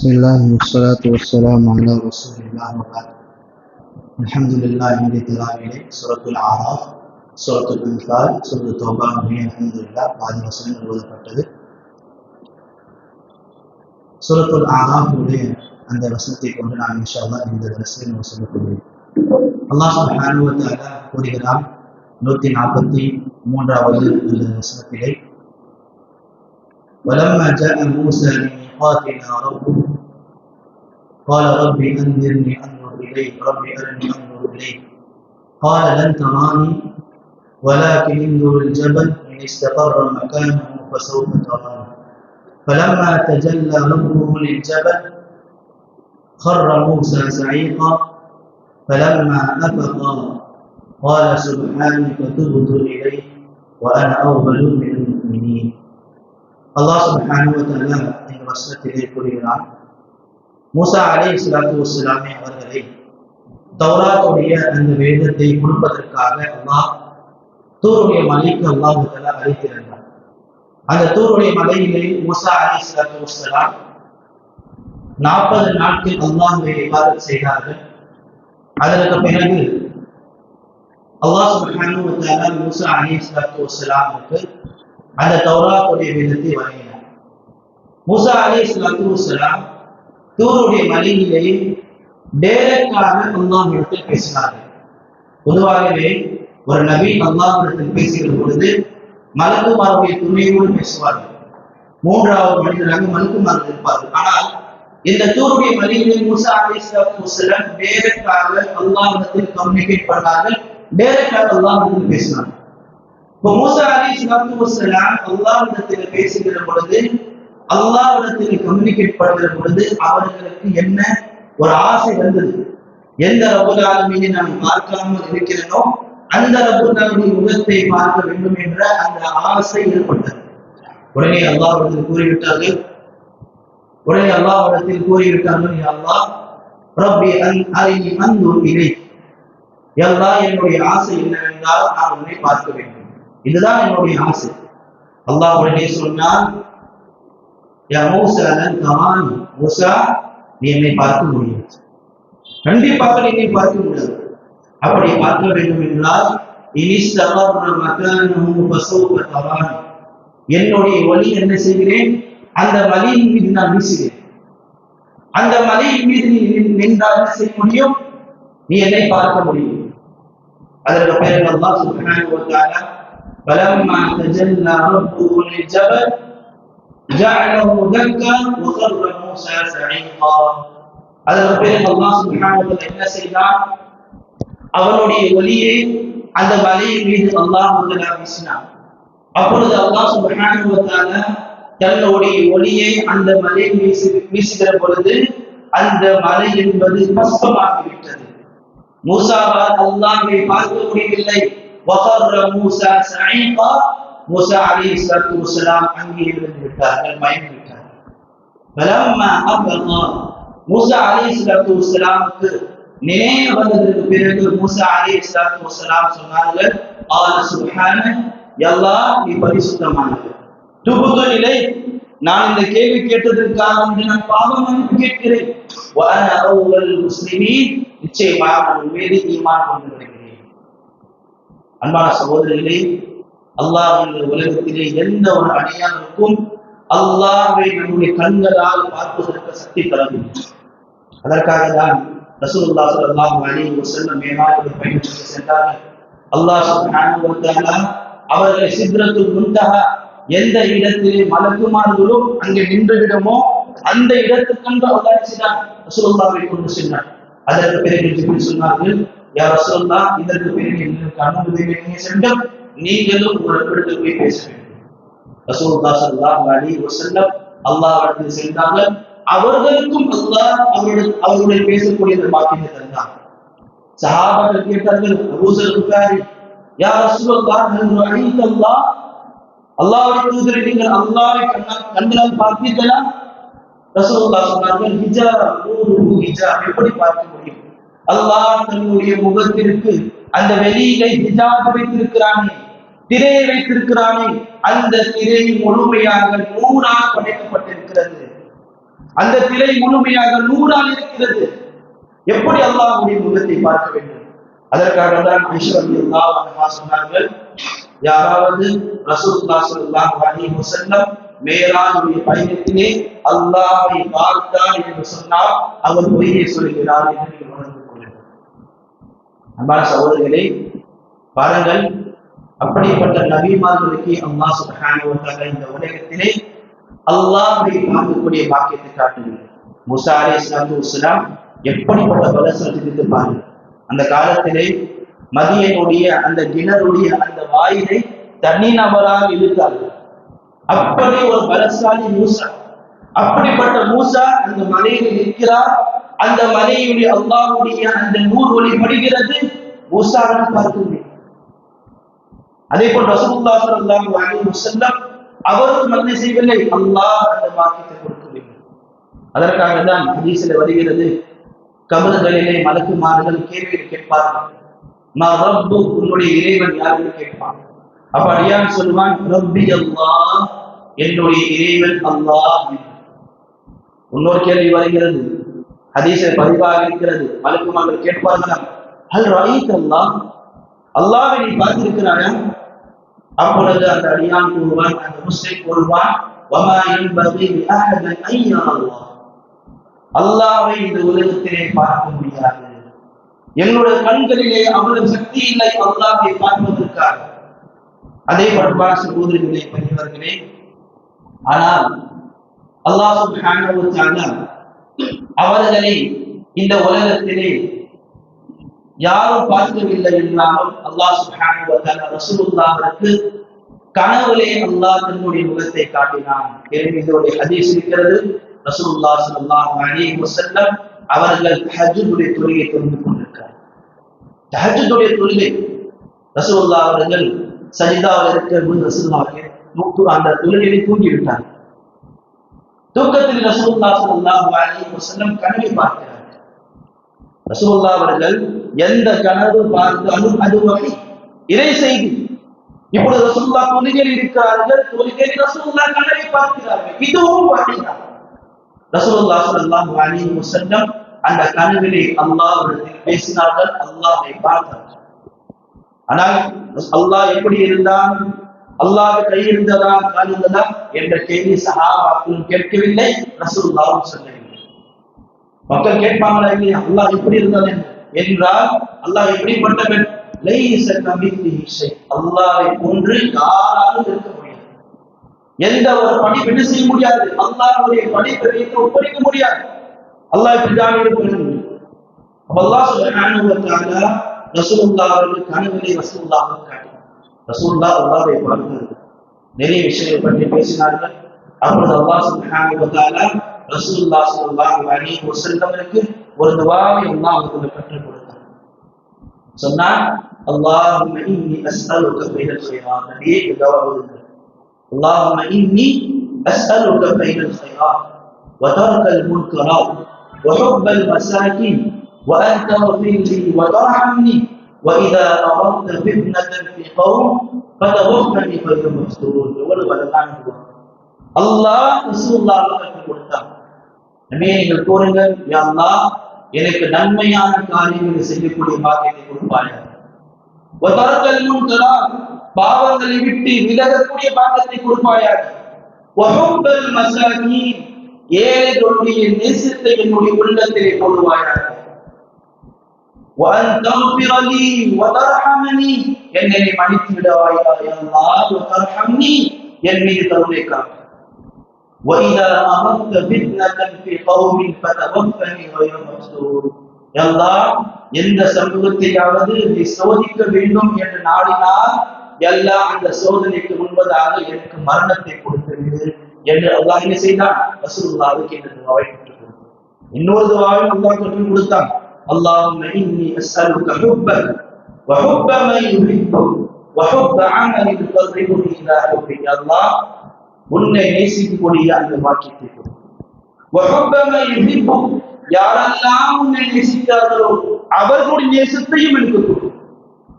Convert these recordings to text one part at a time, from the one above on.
Bismillah wassalatu wassalamu ala rasulillah wa ba'd. Alhamdulillah இந்த திலாவிலே சூரத்துல் ஆராஃப், சூரத்துல் அன்ஃபால், சூரத்துல் தௌபா அல்ஹம்துலில்லாஹ் பாதி வசனங்கள் ஓதப்பட்டது. சூரத்துல் ஆராஃபுடைய அந்த வசனத்தை கொண்டு நான் இன்ஷா அல்லாஹ் இந்த தர்ஸில் நான் சொல்ல போகிறேன். அல்லாஹ் சுப்ஹானஹு வ தஆலா கூறுகிறார் 143வது அந்த வசனத்திலே وَلَمَّا جَاءَ مُوسَى لِمِيقَاتِنَا رَبُّهُ قَالَ رَبِّ أَنظِرْنِي أَنظُرْ إِلَيْكَ رَبِّ أَرِنِي أَنظُرْ إِلَيْكَ قَالَ لَن تَرَانِي وَلَكِنْ انظُرْ الْجَبَلَ إِنِ اسْتَقَرَّ مَكَانَهُ فَسَوْفَ تَرَانِي فَلَمَّا تَجَلَّى رَبُّهُ لِلْجَبَلِ خَرَّ مُوسَى صَعِيقًا فَلَمَّا أَفَقَ قَالَ سُبْحَانَكَ تُبْتُ إِلَيْكَ وَأَنَا أَوَّلُ الْمُؤْمِنِينَ. அல்லாஹ் சுப்ஹானஹு வ தஆலா இந்த வசனத்திலே கூறுகிறார், மூசா அலைஹிஸ்ஸலாத்து வஸ்ஸலாம் அவர்களை தௌராத்துடைய அந்த வேதத்தை கொடுப்பதற்காக அல்லாஹ் தூருடைய மலைக்கு அல்லாஹ் தஆலா அழைத்திருந்தார். அந்த தூருடைய மலையிலே மூசா அலைஹிஸ்ஸலாத்து வஸ்ஸலாம் 40 நாட்கள் அல்லாஹ்வை இபாதத் செய்தார்கள். அதற்கு பிறகு அல்லாஹ் சுப்ஹானஹு வ தஆலா மூசா அலைஹிஸ்ஸலாத்து வஸ்ஸலாமுக்கு அந்த தௌராத்துடைய வேதத்தை வழங்கினார். மூசா அலைஹிஸ்ஸலாத்து வஸ்ஸலாம் தூருடைய மலையிலேயே டைரக்டாக அல்லாஹ்விடத்தில் பேசினார்கள். பொதுவாகவே ஒரு நபி அல்லாஹ்விடத்தில் பேசுகிற பொழுது மலக்குமாருடைய துணையோடு பேசுவார்கள். மூன்றாவது மனிதராக மலக்குமார்கள் இருப்பார்கள். ஆனால் இந்த தூருடைய மலையிலே மூசா அலைஹிஸ்ஸலாத்து வஸ்ஸலாம் டைரக்டாக அல்லாஹ்விடத்தில் கம்யூனிகேட் பண்ணார்கள், டைரக்டாக அல்லாஹ்விடத்தில் பேசினார்கள். இப்போ மூசா அலைஹிஸ்ஸலாத்து வஸ்ஸலாம் அல்லாஹ்விடத்தில் பேசுகிற பொழுது, அல்லாஹ்விடத்தில் கம்யூனிகேட் பண்ணுகிற பொழுது அவர்களுக்கு என்ன ஒரு ஆசை வந்தது. எந்த ரப்புல் ஆலமீனை நான் பார்க்காமல் இருக்கிறேனோ அந்த ரப்புல் ஆலமீனின் முகத்தை பார்க்க வேண்டும் என்ற அந்த ஆசை ஏற்பட்டது. உடனே அல்லாஹ்விடத்தில் கூறிவிட்டார்கள், யா அல்லாஹ் ரப்பி அரினி அன்துர் இலைக். யா அல்லாஹ், என்னுடைய ஆசை என்னவென்றால் நான் உன்னை பார்க்க வேண்டும், இதுதான் என்னுடைய ஆசை. அல்லாஹ் உடனே சொன்னான், யா மூசா லன் தரானி, மூசா நீ என்னை பார்க்க முடியாது, கண்டிப்பாக என்னை பார்க்க முடியாது. அப்படி பார்க்க வேண்டும் என்றால் இனிஸ்தகர்ர மகானஹு ஃபஸௌஃப தரானி, என்னுடைய ஒளி என்ன செய்கிறேன், அந்த மலையின் மீது நான் வீசுகிறேன். அந்த மலையின் மீது நீ நின்றால் என்ன செய்ய முடியும், நீ என்னை பார்க்க முடியும். அதற்கு பிறகு அல்லாஹ் சுப்ஹானஹு வ தஆலா فلما تجلى ربه للجبل جعله دكا وخر موسى صعيقا. அதற்கு பிறகு அல்லாஹ் சுப்ஹானஹு வ தஆலா என்ன செய்தார், அவனுடைய ஒளியை அந்த மலையின் மீது அல்லாஹ் வீசினார். அப்பொழுது அல்லாஹ் சுப்ஹானஹு வ தஆலா தன்னுடைய ஒளியை அந்த மலை வீசுகிற பொழுது அந்த மலை என்பது பஸ்பமாகிவிட்டது. மூசாவால் அல்லாஹ்வை பார்க்க முடியவில்லை. وَخَرَّ مُوسَى صَعِيقًا, மூசா அலைஹிஸ்ஸலாத்து வஸ்ஸலாம் அங்கே இருந்து விட்டார்கள், மயங்கி விட்டார்கள். فَلَمَّا أَفَقَ, மூசா அலைஹிஸ்ஸலாத்து வஸ்ஸலாமுக்கு நினைவு வந்ததற்கு பிறகு மூசா அலைஹிஸ்ஸலாத்து வஸ்ஸலாம் சொன்னார்கள், قَالَ سُبْحَانَكَ, யா அல்லாஹ் நீ பரிசுத்தமானவர், துபுது இலைக், நான் இந்த கேள்வி கேட்டதற்காக நான் பாவம் மன்னிப்பு கேட்கிறேன். وَأَنَا أَوَّلُ الْمُسْلِمِينَ, நிச்சயமாக நான் உன் மீது ஈமான் கொண்டிருக்கிறேன். அன்பான சகோதரர்களே, அல்லாஹ் இந்த உலகத்திலே எந்த ஒரு அடியானுக்கும் அல்லாஹ்வை நம்முடைய கண்களால் பார்ப்பதற்கு சக்தி தரவில்லை. அதற்காக தான் ரசூலுல்லாஹ் ஸல்லல்லாஹு அலைஹி வஸல்லம் மேலாக பயணம் சென்றார்கள். அல்லாஹ் சுப்ஹானஹு வ தஆலா அவர்களை சித்ரத்துல் முன்தஹா, எந்த இடத்திலே மலக்குமார்களும் அங்கே நின்று விடுமோ அந்த இடத்துக்கு அல்லாஹ் செய்தான் ரசூலுல்லாஹ்வை கொண்டு சென்றார். அதற்கு பிறகு ஜிப்ரீல் சொன்னார்கள், யா ரசூலுல்லாஹ், இதற்கு பிறகு எங்களுக்கு அனுமதி நீங்க சென்றால் நீங்களும் ஒரு இடத்துக்கு போய் பேச வேண்டும். ரசூலுல்லாஹ் ஸல்லல்லாஹு அலைஹி வஸல்லம் அல்லாஹ்விடத்தில் சென்றார்கள். அவர்களுக்கும் அல்லாஹ் அவர்களுடைய பேசக்கூடிய பாக்கியத்தை தந்தார். சஹாபாக்கள் கேட்டார்கள், அபூ ஸர் புகாரி, யா ரசூலுல்லாஹ் ஹல் ரஅய்த அல்லாஹ், அல்லாஹ்வுடைய தூதரே நீங்கள் அல்லாஹ்வை கண்ணால் பார்த்தீர்களா? ரசூலுல்லாஹ் சொன்னார்கள், ஹிஜாப், நூறு ஹிஜாப், எப்படி பார்க்க முடியும்? அல்லாஹ் தன்னுடைய முகத்திற்கு அந்த வெளியிலே ஹிஜாப் வைத்திருக்கிறானே, திரையை வைத்திருக்கிறானே, அந்த திரை முழுமையாக நூறாக படைக்கப்பட்டிருக்கிறது. அந்த திரை முழுமையாக நூறால் இருக்கிறது. எப்படி அல்லாஹ்வுடைய முகத்தை பார்க்க வேண்டும்? அதற்காக தான் ஆயிஷா ரலியல்லாஹு அன்ஹா சொன்னார்கள், யாராவது ரசூலுல்லாஹி ஸல்லல்லாஹு அலைஹி வஸல்லம் மேராஜுடைய பயணத்திலே அல்லாஹ்வை பார்த்தார் என்று சொன்னால் அவர் பொய்யை சொல்கிறார் என்று நீங்கள் உணர்ந்து கொள்ளுங்கள். அன்பான சகோதரர்களே, பாருங்கள், அப்படிப்பட்ட நபிமார்களுக்கு அல்லாஹ் சுப்ஹானஹு வ தஆலா இந்த உலகத்திலே அல்லாஹ்வை பார்க்கக்கூடிய பாக்கியத்தை காட்டுகிறார். மூசா அலைஹிஸ்ஸலாத்து வஸ்ஸலாம் எப்படிப்பட்ட பலசாலி சிந்தித்து பாருங்கள். அந்த காலத்திலே மதியனுடைய அந்த கிணறுடைய அந்த வாயிலை தனி நபராக இழுத்தார்கள். அப்படி ஒரு பலசாலி மூசா. அப்படிப்பட்ட மூசா அந்த மலையில் இருக்கிறார். அந்த மலையுடைய அல்லாஹ்வுடைய அந்த நூறு ஒளி படுகிறது. மூசாவை பார்க்க முடியும். அதே போல் ரசூலுல்லாஹி ஸல்லல்லாஹு அலைஹி வஸல்லம் அவருக்கு மன்னை செய்யவில்லை, அல்லாஹ் அந்த பாக்கியத்தை கொடுக்கவில்லை. அதற்காக தான் ஹதீஸில் வருகிறது, கபறுகளிலே மலக்குமார்கள் கேள்வி கேட்பார்கள், மா ரப்பு, உன்னுடைய இறைவன் யாருன்னு கேட்பான். அப்ப அடியான் சொல்லுவான், ரப்பி அல்லாஹ், என்னுடைய இறைவன் அல்லாஹ். இன்னொரு கேள்வி வருகிறது, ஹதீஸில் பதிவாக இருக்கிறது, மலக்குமார்கள் கேட்பார்களாம், அல் ரஅய்த அல்லாஹ், அல்லாஹ்வை நீ பார்த்திருக்கிறாயா? அப்பொழுது அந்த அடியான் கூறுவான், அந்த முஸ்லிம் கூறுவான், வமா யன்பகி லிஅஹதின் அன் யரா அல்லாஹ், அல்லாஹ்வை இந்த உலகத்திலே பார்க்க முடியாது, என்னுடைய கண்களிலே அவ்வளவு சக்தி இல்லை அல்லாஹ்வை பார்ப்பதற்காக. அதே பண்பான சகோதரிகளே, பெரியவர்களே, ஆனால் அல்லாஹ் சுப்ஹானஹு வ தஆலா அவர்களை இந்த உலகத்திலே யாரும் பார்க்கவில்லை என்றாலும் அல்லாஹ் சுப்ஹானஹு வ தஆலா ரசூலுல்லாஹ்வுக்கு கனவுலே அல்லாஹ் தன்னுடைய முகத்தை காட்டினான். இதோடைய ஹதீஸ் இருக்கிறது, ரசூலுல்லாஹி ஸல்லல்லாஹு அலைஹி வஸல்லம் அவர்கள் தஹஜ்ஜுடைய தொழுகையை தொழுது கொண்டிருக்கிறார். தஹஜ்ஜுடைய தொழுகை ரசூலுல்லாஹ் அவர்கள் சஜிதாவில் இருக்கும்போது ரசூலுல்லாஹ் அந்த தொழுகையை தூங்கி விட்டார். தூக்கத்தில் ரசூலுல்லாஹி ஸல்லல்லாஹு அலைஹி வஸல்லம் கனவை பார்க்கிறார். ரசூலுல்லாஹ் அவர்கள் எந்த கனவு பார்த்தாலும் அது வகை இறை செய்தி. இப்பொழுது ரசூலுல்லாஹ் தொழுகையில் இருக்கிறார்கள், தொழுகையில் ரசூலுல்லாஹ் கனவை பார்க்கிறார்கள், இதுவும் வகைதான். ரசூலுல்லாஹி ஸல்லல்லாஹு அலைஹி வஸல்லம் அந்த கனவிலே அல்லாஹ்விடத்தில் பேசினார்கள், அல்லாஹ்வை பார்த்தார்கள். ஆனால் அல்லாஹ் எப்படி இருந்தான், அல்லாஹ் கை இருந்ததா கால் இருந்ததா என்ற கேள்வி சஹாபாக்களும் கேட்கவில்லை, ரசூலுல்லாஹ் சொல்லவில்லை. மக்கள் கேட்பாங்களா இல்லையா, அல்லாஹ் எப்படி இருந்தான் என்றால் அல்லாஹ் எப்படிப்பட்டவன், லைஸ கமித்லிஹி ஷை, அல்லாஹ்வை போன்று யாராலும் இருக்க முடியாது. எந்த ஒரு படைப்பு என்ன செய்ய முடியாது, அல்லாஹ்வுடைய படைப்பை வைத்து ஒப்படைக்க முடியாது. அல்லாஹ் இப்படிதான் இருக்கிறது. அப்ப அல்லாஹ் சுப்ஹானஹு வ தஆலா ரசூலுல்லாஹ் அவர்கள் கனவிலே ரசூலுல்லாஹ் காட்டினார். ரசூலுல்லாஹ் அல்லாஹ்வை பார்த்தார்கள், நிறைய விஷயங்களை பற்றி பேசினார்கள். அப்பொழுது அல்லாஹ் சுப்ஹானஹு வ தஆலா ரசூலுல்லாஹ் ஸல்லல்லாஹு அலைஹி வஸல்லம்க்கு ஒரு துஆவை அல்லாஹ் அவர்களுக்கு கற்றுக் கொடுத்தார். சொன்னார், அல்லாஹும்ம இன்னி அஸ்அலுக ஃபைனல் கைராத். நபியே, இந்த துஆ ஓதுங்க. اللهم إني أسألك خير الخيرات وترك المنكرات وحب المساكين وأن تغفر لي وترحمني وإذا أردت فتنة في قوم فتوفني غير مفتون. அல்லாஹ் ரசூலுல்லாஹ்வுக்கு கொடுத்தார். நபியே, நீங்கள் கூறுங்க, யா அல்லாஹ், எனக்கு நன்மையான காரியங்களை செய்யக்கூடிய பாக்கியத்தை கொடுப்பாயாக. வதரக்கல் முன்கராத், பாவங்களை விட்டு விலகக்கூடிய பாக்கியத்தை கொடுப்பாயாக. வஹுப்பல் மசாகீன், ஏழைகளுடைய நேசத்தை என்னுடைய உள்ளத்திலே போடுவாயாக. வஅன் தக்ஃபிர லீ வதர்ஹமனி, என்னை மன்னித்து விடுவாயாக யா அல்லாஹ். வதர்ஹம்னி, என் மீது கருணை காட்டு. وَإِذَا أَرَدْتَ فِتْنَةً فِي قَوْمٍ فَتَوَفَّنِي غَيْرَ مَفْتُونٍ. யா அல்லாஹ், எந்த சமூகத்தையாவது நீ சோதிக்க வேண்டும் என்று நாடினால் எல்லாம் அந்த சோதனைக்கு முன்பதாக எனக்கு மரணத்தை கொடுத்துவிடு என்று அல்லாஹ் என்ன செய்தான், ரசூலுல்லாஹ்வுக்கு இந்த துஆவை கற்றுக் கொடுத்தான். இன்னொரு துஆவை அல்லாஹ் கற்றுக் கொடுத்தான், அல்லாஹும்ம இன்னி அஸ்அலுக ஹுப்பக வ ஹுப்ப மன் யுஹிப்புக வ ஹுப்ப அமலின் யுகர்ரிபுனி இலா ஹுப்பிக. யா அல்லாஹ், உன்னை நேசிக்கக்கூடிய அந்த பாக்கியத்தை கொடு. வ ஹுப்ப மன் யுஹிப்புக, யாரெல்லாம் உன்னை நேசிக்கிறார்களோ அவர்களுடைய நேசத்தையும் எனக்கு கொடு.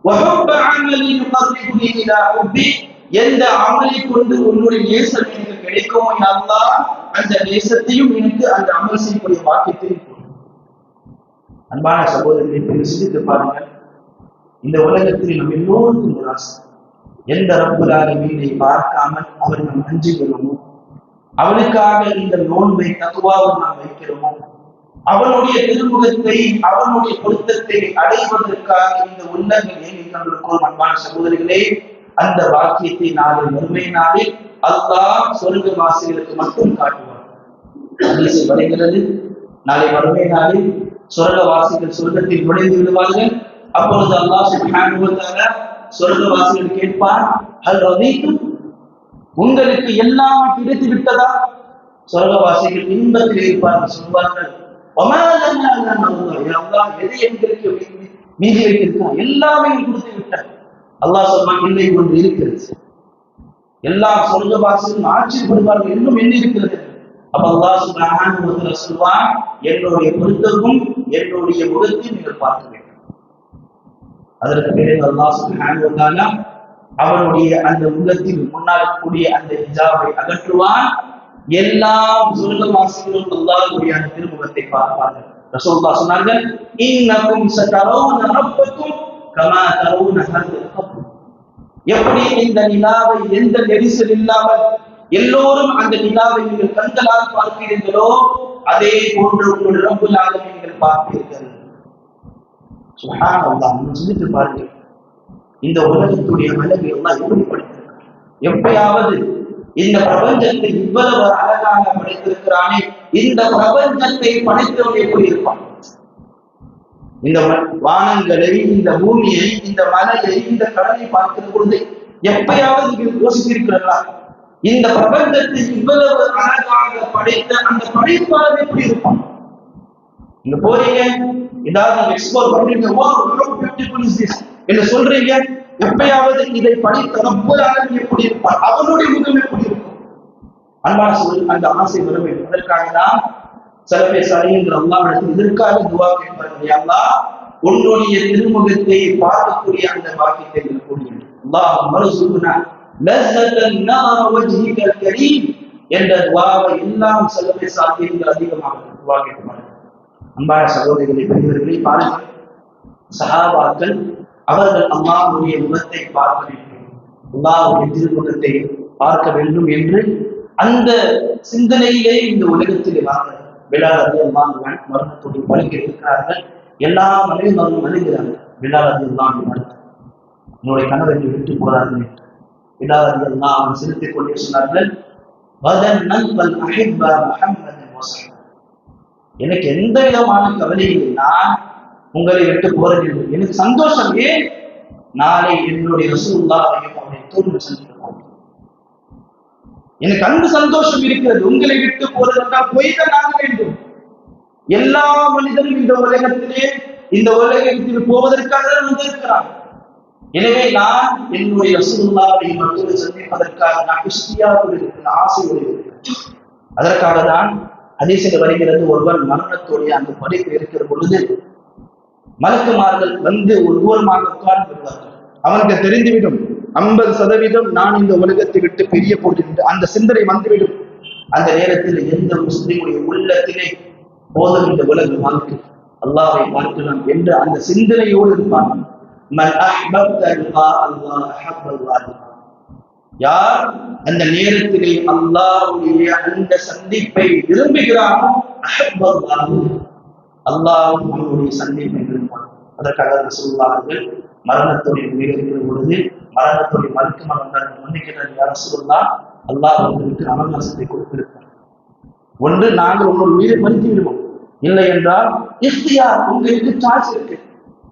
வ ஹுப்ப அமலின் யுகர்ரிபுனி இலா ஹுப்பிக, எந்த அமலை கொண்டு உன்னுடைய நேசம் எனக்கு கிடைக்குமோ அல்லாஹ் அந்த நேசத்தையும் எனக்கு அந்த அமல் செய்யக்கூடிய வாக்கியத்தையும் கொடு. அன்பான சகோதரர்களை சிந்தித்து பாருங்கள். இந்த உலகத்தில் நம்ம எல்லோருக்கும் ஒரு ஆசை, எந்த ரப்புல் ஆலமீனை பார்க்காமல் அவர் நாம் அஞ்சுகிறோமோ, அவனுக்காக இந்த நோன்பை தக்குவாவை நாம் வைக்கிறோமோ, அவனுடைய திருமுகத்தை அவனுடைய பொருத்தத்தை அடைவதற்காக இந்த உள்ளங்கள் ஏங்கிக் கொண்டிருக்கிறோம். அன்பான சகோதரிகளே, அந்த வாக்கியத்தை நாளை மறுமை நாளில் அல்லாஹ் சொர்க்கவாசிகளுக்கு மட்டும் காட்டுவார். ஹதீஸில் வருகிறது, நாளை மறுமை நாளில் சொர்க்கவாசிகள் சொர்க்கத்தில் நுழைந்து விடுவார்கள். அப்பொழுது அல்லாஹ் சுப்ஹானஹு வ தஆலா சொர்க்கவாசிகள் கேட்பார், ஹல் ரதீதும், உங்களுக்கு எல்லாம் கிடைத்து விட்டதா? சொர்க்கவாசிகள் இன்பத்தில் இருப்பார்கள். சொல்வார்கள், எதை எங்களுக்கு மீதி வைத்திருக்கிறார்? எல்லாமே கொடுத்து விட்டார். அல்லாஹ் சொல்வான், இல்லை ஒன்று இருக்கிறது. எல்லா சொர்க்கவாசிகளும் ஆட்சிப்படுவார்கள், இன்னும் என்ன இருக்கிறது? அப்ப அல்லாஹ் சுப்ஹானஹு வ தஆலா சொல்வான், என்னுடைய பொருத்தமும் என்னுடைய முகத்தையும் நீங்கள் பார்க்க வேண்டும். அதற்கு பிறகு அல்லாஹ் சுப்ஹானஹு வ தஆலா அவனுடைய அந்த முகத்தில் முன்னால் கூடிய அந்த ஹிஜாபை அகற்றுவான். எல்லா சொர்க்கவாசிகளும் அல்லாஹ்வுடைய அந்த திருமுகத்தை பார்ப்பார்கள். ரசூலுல்லாஹ் சொன்னார்கள், இன்னகும் சதரவுன ரப்பக்கும் கமா தரவுன ஹதல் கப்ர். எப்படி இந்த நிலாவை எந்த நெரிசல் இல்லாமல் எல்லோரும் அந்த நிலாவை நீங்கள் கண்களால் பார்க்கிறீர்களோ, அதே போன்று உங்களுடைய ரப்புல் ஆலமீன் நீங்கள் பார்ப்பீர்கள். சுப்ஹானல்லாஹ். சிந்தித்து பாருங்கள், இந்த உலகத்துடைய அழகை எல்லாம் எப்படி படைத்திருக்கிறார்? எப்பயாவது இந்த பிரபஞ்சத்தை இவ்வளவு அழகாக படைத்திருக்கிறானே, இந்த பிரபஞ்சத்தை படைத்தவன் எப்படி இருப்பான்? இந்த வானங்களை, இந்த பூமியை, இந்த மலையை, இந்த கடலை பார்க்கிற பொழுது எப்பயாவது நீங்கள் யோசித்திருக்கிறீர்களா? இந்த பிரபஞ்சத்தை இவ்வளவு அழகாக படைத்த அந்த படைப்பாளர் எப்படி இருப்பான்? நீங்க போறீங்க, ஏதாவது எக்ஸ்ப்ளோர் பண்றீங்க, என்று சொல்றீங்க, எப்பயாவது இதை படித்த ரப்புல் ஆலமீன் எப்படி இருப்பார்? அவனுடைய முகம் எப்படி இருக்கும்? அன்பான சகோதரர்களே, அந்த ஆசை வர வேண்டும். அதற்காக தான் சில பேர் சரிங்கிற அல்லாஹ்விடத்தில் இதற்காக துஆ கேட்பார்கள், அல்லாஹ் உன்னுடைய திருமுகத்தை பார்க்கக்கூடிய அந்த பாக்கியத்தை கொடுங்க. அல்லாஹ் மர்சுகுனா லஸத்தன் நஹர வஜ்ஹிகல் கரீம் என்ற துஆவை எல்லாம் சில பேர் சாத்தியங்கள் அதிகமாக துஆ கேட்பார்கள். அன்பான சகோதரர்களே, பெரியவர்களே, பாருங்கள், சஹாபாக்கள் அவர்கள் அல்லாஹ்வுடைய முகத்தை பார்க்க வேண்டும், அல்லாஹ்வுடைய திருமுகத்தை பார்க்க வேண்டும் என்று அந்த சிந்தனையிலே இந்த உலகத்தில் வாங்க பிலால் ரலியல்லாஹு அன்ஹு மரணத்துடைய வழியில் இருக்கிறார்கள். எல்லா மனிதர்களும் அழுகிறார்கள். பிலால் ரலியல்லாஹு அன்ஹு என்னுடைய கணவரை விட்டு போறார்கள். பிலால் ரலியல்லாஹு அன்ஹு சிரித்துக் கொண்டே சொன்னார்கள், எனக்கு எந்த விதமான கவலையும் இல்லை, நான் உங்களை விட்டு போறது எனக்கு சந்தோஷம். ஏன்? நாளை என்னுடைய ரசூலுல்லாஹையும் அவருடைய தூதரை சந்திக்க போகிறேன். எனக்கு அந்த சந்தோஷம் இருக்கிறது. உங்களை விட்டு போறதென்றால் போய்தான் ஆக வேண்டும். எல்லா மனிதரும் இந்த உலகத்திலே இந்த உலகத்தில் போவதற்காக வந்திருக்கிறார். எனவே நான் என்னுடைய ரசூலுல்லாஹை மட்டும் சந்திப்பதற்காக நான் இஷ்டியாவோடு இருக்கிற ஆசையோடு இருக்கிறேன். அதற்காக தான் ஹதீஸில் வருகிறது, ஒருவர் மரணத்துடைய அந்த படிப்பு இருக்கிற பொழுது மலக்குமார்கள் வந்து ஒவ்வொருமாக உட்கார்ந்து விடுவார்கள். அவனுக்கு தெரிந்துவிடும் 50% நான் இந்த உலகத்தை விட்டு பிரிய போகின்ற அந்த சிந்தனை வந்துவிடும். அந்த நேரத்தில் எந்த முஸ்லிமுடைய உள்ளத்திலே போதும் இந்த உலக வாழ்க்கை, அல்லாஹ்வை பார்க்கலாம் என்ற அந்த சிந்தனையோடு இருப்பாங்க. யார் அந்த நேரத்திலே அல்லாஹ்வுடைய அந்த சந்திப்பை விரும்புகிறானோ அல்லாஹ்வும் அவனுடைய சந்திப்பை விரும்புவான். அதற்காக ரசூலுல்லாஹ் மரணத்துடைய இருக்கிற பொழுது மரணத்துடைய மருத்துவம் வந்தார்கள். மன்னிக்கிறார், யார் ரசூலுல்லாஹ், அல்லாஹ் அவர்களுக்கு அவகாசத்தை கொடுத்திருக்கிறார். ஒன்று நாங்கள் உங்கள் உயிரை மறுத்து விடுவோம், இல்லை என்றால் இஃப்தியார், உங்களுக்கு சாய்ஸ் இருக்கு,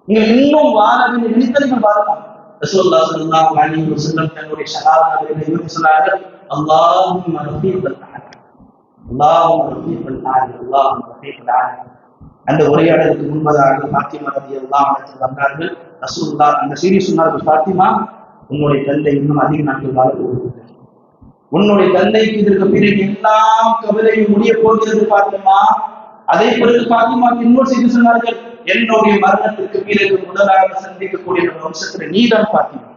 நீங்கள் இன்னும் வாழவில்லை நினைத்தவர்கள் வாழலாம். ரசூலுல்லாஹ் ஸல்லல்லாஹு அலைஹி வஸல்லம் தன்னுடைய ஷஹாதாவை சொன்னார்கள், அல்லாஹும்ம ரஃபீகல் அலா, அல்லாஹும்ம ரஃபீகல் அலா, அல்லாஹும்ம ரஃபீகல் அலா. அந்த உரையாடலுக்கு முன்பதாக பாத்திமா ரலியல்லாஹு அன்ஹா வந்தார்கள். ரசூலுல்லாஹ் அந்த செய்தி சொன்னார்கள், பாத்திமா, உன்னுடைய தந்தை இன்னும் அதிக நாட்கள் வாழ போவதில்லை, உன்னுடைய தந்தைக்கு இதற்கு பிறகு எல்லாம் கவலையும் முடிய போகிறது பாத்திமா. அதே பிறகு பாத்திமாக்கு இன்னொரு செய்தி சொன்னார்கள், என்னுடைய மரணத்திற்கு பிறகு முதலாக சந்திக்கக்கூடிய வம்சத்துல நீதான் பாத்திமா.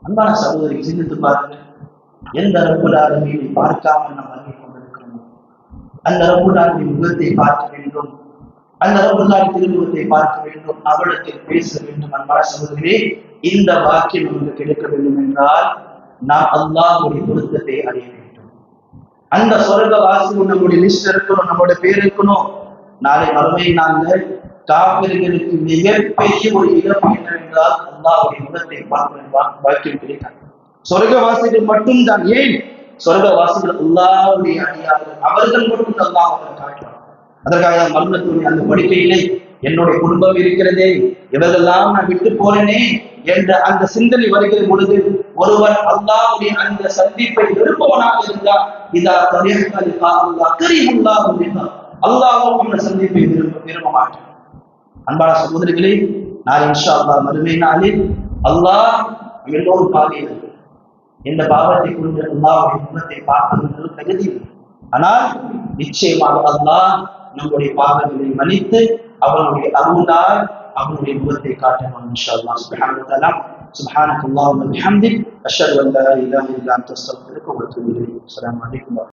அன்பான சகோதரி, சிந்தித்து பாருங்கள், எந்த ரப்புல் ஆலமீனை பார்க்காமல் நாம் அறிந்து கொண்டிருக்கிறோம். அந்த ரப்புல் ஆலமீன் முகத்தை பார்க்க வேண்டும், அந்த ரப்புல் ஆலமீன் திருமுகத்தை பார்க்க வேண்டும், அவரிடத்தில் பேச வேண்டும். அன்பான சகோதரர்களே, இந்த வாக்கியம் நமக்கு கிடைக்க வேண்டும் என்றால் நாம் அல்லாஹ்வுடைய பொருத்தத்தை அறிய வேண்டும். அந்த சொர்க்கவாசிகள் நம்முடைய லிஸ்ட் இருக்கணும், நம்முடைய பேர் இருக்கணும். நாளை மறுமை நாங்கள் காபிர்களுக்கு மிகப்பெரிய ஒரு இழப்பு என்னவென்றால் அல்லாஹ்வுடைய முகத்தை பார்க்க வாக்கியம் கிடைக்காது. சொர்க்கவாசிகள் மட்டும்தான். ஏன்? சொர்க்கவாசிகள் அல்லாஹ்வுடைய அடியார்கள், அவர்கள் மட்டும் அல்லாஹ்வை காட்டுவார். அதற்காக மரணத்துடைய அந்த படுக்கையிலே என்னுடைய குடும்பம் இருக்கிறதே, இவரெல்லாம் நான் விட்டு போறேனே என்ற அந்த சிந்தனை வருகிற பொழுது ஒருவன் அல்லாஹ்வுடைய அந்த சந்திப்பை விரும்பவனாக இருந்தால் இதா அல்லாஹ்வும் அந்த சந்திப்பை விரும்ப மாட்டான். அன்பான சகோதரிகளே, நான் இன்ஷா அல்லாஹ் மறுமை நாளில் அல்லாஹ் எல்லோரும் பாவிகள், இந்த பாவத்தை கொண்டு அல்லாஹ்வுடைய முகத்தை பார்ப்பது தகுதி. ஆனால் நிச்சயமாக அல்லாஹ் நம்முடைய பாவங்களை மன்னித்து அவனுடைய அருளால் அவனுடைய முகத்தை காட்டுவான் இன்ஷா அல்லாஹ். சுப்ஹானஹு வ தஆலா சுப்ஹானக அல்லாஹும்ம வ பிஹம்திக் அஷ்ஹது அன் லா இலாஹா இல்லா அன்த அஸ்தக்ஃபிருக வ அத்தூபு இலைக். அஸ்ஸலாமு அலைக்கும்.